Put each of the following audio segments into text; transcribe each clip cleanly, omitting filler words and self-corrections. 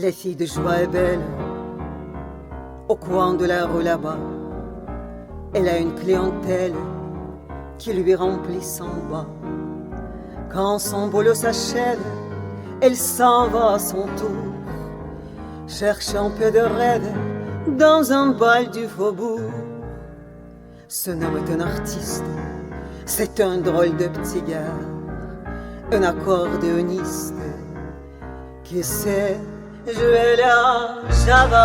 La fille de joie est belle, au coin de la rue là-bas. Elle a une clientèle qui lui remplit son bas. Quand son boulot s'achève, elle s'en va à son tour, cherche un peu de rêve dans un bal du faubourg. Ce homme est un artiste, c'est un drôle de petit gars, un accordéoniste qui sait jouer la java.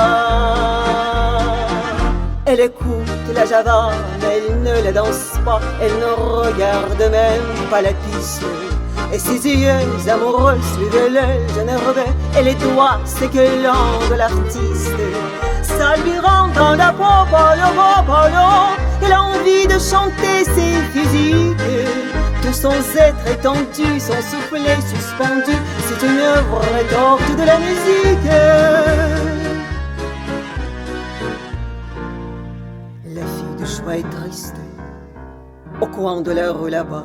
Elle écoute la java, mais elle ne la danse pas, elle ne regarde même pas la piste. Et ses yeux amoureux suivent le jeune Hervé, et les doigts séquelants de l'artiste. Ça lui rend dans la peau, elle a envie de chanter ses physiques. Tout son être étendu, son soufflet suspendu, c'est une œuvre d'art de la musique. La fille de joie est triste, au coin de la rue là-bas.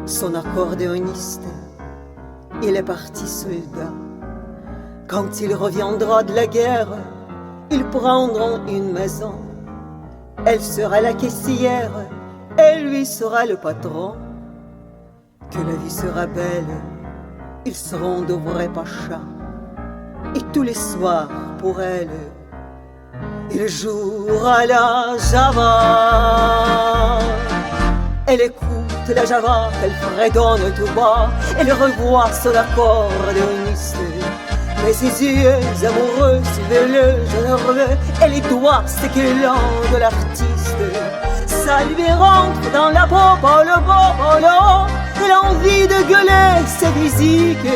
Son accordéoniste, il est parti soldat. Quand il reviendra de la guerre, ils prendront une maison. Elle sera la caissière, et lui sera le patron. Que la vie sera belle, ils seront de vrais pachas. Et tous les soirs, pour elle, il jouera la java. Elle écoute la java, elle fredonne tout bas, elle revoit son accordéoniste. Mais ses yeux amoureux suivent le jeune Hervé, et les doigts séquelants de l'artiste. Ça lui rentre dans la peau, elle a envie de gueuler ses physiques.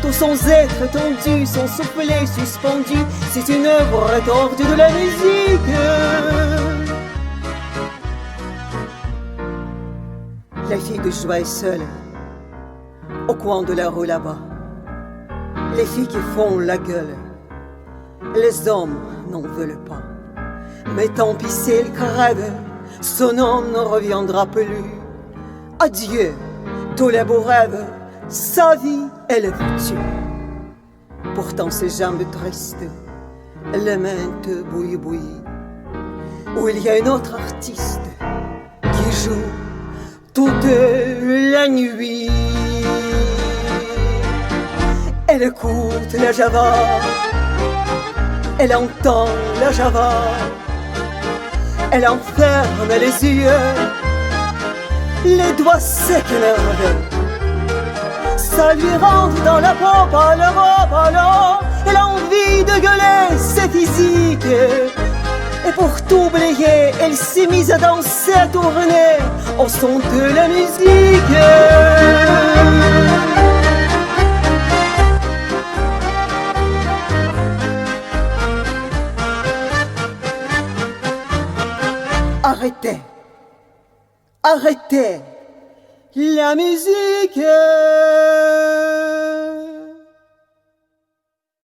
Tout son être tendu, son soufflet suspendu, c'est une œuvre tordue de la musique. La fille de joie est seule, au coin de la rue là-bas. Les filles qui font la gueule, les hommes n'en veulent pas. Mais tant pis s'il crève, son homme ne reviendra plus. Adieu, tous les beaux rêves, sa vie elle est foutue. Pourtant ses jambes tristes, les mains bouillies, où il y a une autre artiste qui joue toute la nuit. Elle écoute la java, elle entend la java, elle enferme les yeux, les doigts secs nerveux. Ça lui rentre dans la peau, elle a envie de gueuler ses physiques. Et pour tout oublier, elle s'est mise à danser, à tourner au son de la musique. Arrêtez, arrêtez la musique.